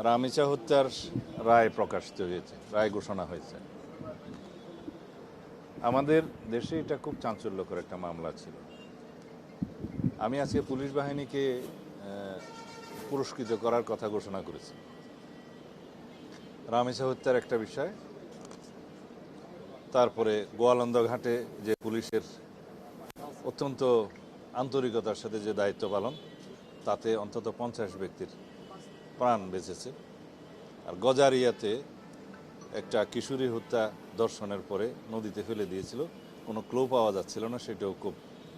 রামিচা হত্যার রায় প্রকাশিত হয়েছে, রায় ঘোষণা হয়েছে। আমাদের দেশে এটা খুব চাঞ্চল্যকর একটা মামলা ছিল। আমি আজকে পুলিশ বাহিনীকে পুরস্কৃত করার কথা ঘোষণা করেছি। রামিচা হত্যার একটা বিষয়, তারপরে গোয়ালন্দ ঘাটে যে পুলিশের অত্যন্ত আন্তরিকতার সাথে যে দায়িত্ব পালন, তাতে অন্তত 50 ব্যক্তির প্রাণ বেঁচেছে। আর গজারিয়াতে একটা কিশোরী হত্যা ধর্ষণের পরে নদীতে ফেলে দিয়েছিল, কোনো ক্লু পাওয়া যাচ্ছিল না, সেটাও খুব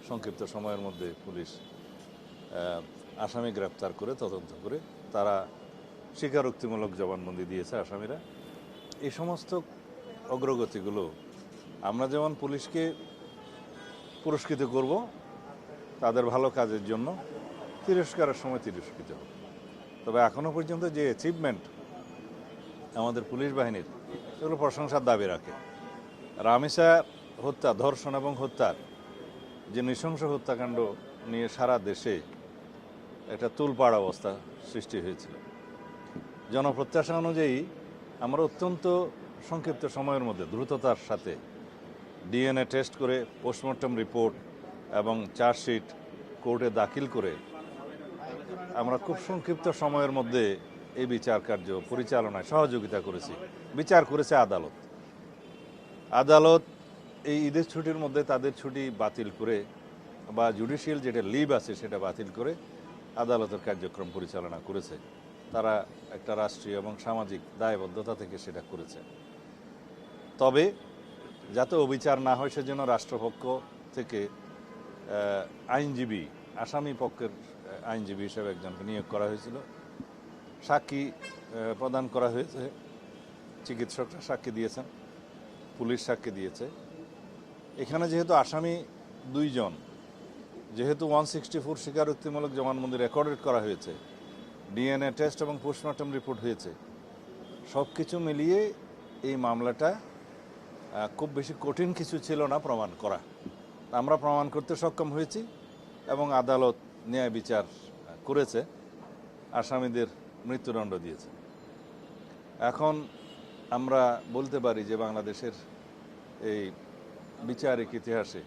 সংক্ষিপ্ত সময়ের মধ্যে পুলিশ আসামি গ্রেপ্তার করে তদন্ত করে তারা স্বীকারোক্তিমূলক জবানবন্দি দিয়েছে আসামিরা। এই সমস্ত অগ্রগতিগুলো আমরা যেমন পুলিশকে পুরস্কৃত করব তাদের ভালো কাজের জন্য, তিরস্কারের সময় তিরস্কৃত হবে। তবে এখনও পর্যন্ত যে অ্যাচিভমেন্ট আমাদের পুলিশ বাহিনীর, এগুলো প্রশংসার দাবি রাখে। রামিচা হত্যা, ধর্ষণ এবং হত্যার যে নৃশংস হত্যাকাণ্ড নিয়ে সারা দেশে একটা তুলপাড় অবস্থা সৃষ্টি হয়েছিল। জনপ্রত্যাশা অনুযায়ী আমরা অত্যন্ত সংক্ষিপ্ত সময়ের মধ্যে দ্রুততার সাথে ডিএনএ টেস্ট করে পোস্টমর্টম রিপোর্ট এবং চার্জশিট কোর্টে দাখিল করে আমরা খুব সংক্ষিপ্ত সময়ের মধ্যে এই বিচার কার্য পরিচালনায় সহযোগিতা করেছি। বিচার করেছে আদালত। আদালত এই ঈদের ছুটির মধ্যে তাদের ছুটি বাতিল করে বা জুডিশিয়াল যেটা লিভ আছে সেটা বাতিল করে আদালতের কার্যক্রম পরিচালনা করেছে। তারা একটা রাষ্ট্রীয় এবং সামাজিক দায়বদ্ধতা থেকে সেটা করেছে। তবে যাতে অবিচার না হয় সেজন্য রাষ্ট্রপক্ষ থেকে আইনজীবী, আসামি পক্ষের আইনজীবী হিসেবে একজনকে নিয়োগ করা হয়েছিল। সাক্ষী প্রদান করা হয়েছে, চিকিৎসকরা সাক্ষী দিয়েছেন, পুলিশ সাক্ষী দিয়েছে। এখানে যেহেতু আসামি 2 জন, যেহেতু 164 স্বীকারোক্তিমূলক জবানবন্দি রেকর্ডেড করা হয়েছে, ডিএনএ টেস্ট এবং পোস্টমর্টম রিপোর্ট হয়েছে, সব কিছু মিলিয়ে এই মামলাটা খুব বেশি কঠিন কিছু ছিল না প্রমাণ করা। আমরা প্রমাণ করতে সক্ষম হয়েছি এবং আদালত ন্যায় বিচার করেছে, আসামিদের মৃত্যুদণ্ড দিয়েছে। এখন আমরা বলতে পারি যে বাংলাদেশের এই বিচারিক ইতিহাসে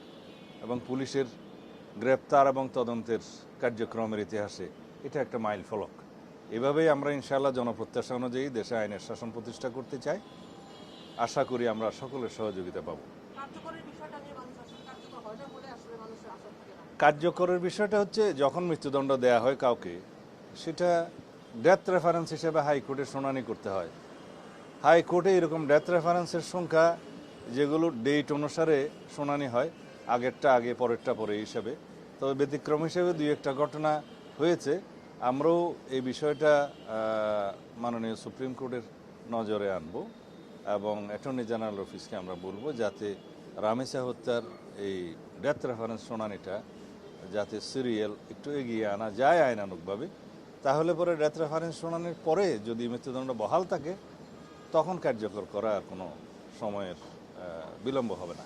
এবং পুলিশের গ্রেপ্তার এবং তদন্তের কার্যক্রমের ইতিহাসে এটা একটা মাইল ফলক। এভাবেই আমরা ইনশাআল্লাহ জনপ্রত্যাশা অনুযায়ী দেশে আইনের শাসন প্রতিষ্ঠা করতে চাই। আশা করি আমরা সকলের সহযোগিতা পাব। কার্যকরের বিষয়টা হচ্ছে যখন মৃত্যুদণ্ড দেয়া হয় কাউকে, সেটা ডেথ রেফারেন্স হিসেবে হাইকোর্টে শুনানি করতে হয়। হাইকোর্টে এরকম ডেথ রেফারেন্সের সংখ্যা, যেগুলো ডেট অনুসারে শুনানি হয়, আগেরটা আগে পরেরটা পরে হিসাবে। তবে ব্যতিক্রম হিসেবে 2-1টা ঘটনা হয়েছে। আমরাও এই বিষয়টা মাননীয় সুপ্রিম কোর্টের নজরে আনব এবং অ্যাটর্নি জেনারেল অফিসকে আমরা বলবো যাতে রামিচা হত্যার এই ডেথ রেফারেন্স শুনানিটা যাতে সিরিয়াল একটু এগিয়ে আনা যায় আইনানুগভাবে। তাহলে পরে ডেথ রেফারেন্স শুনানির পরে যদি মৃত্যুদণ্ড বহাল থাকে তখন কার্যকর করা কোনো সময়ের বিলম্ব হবে না।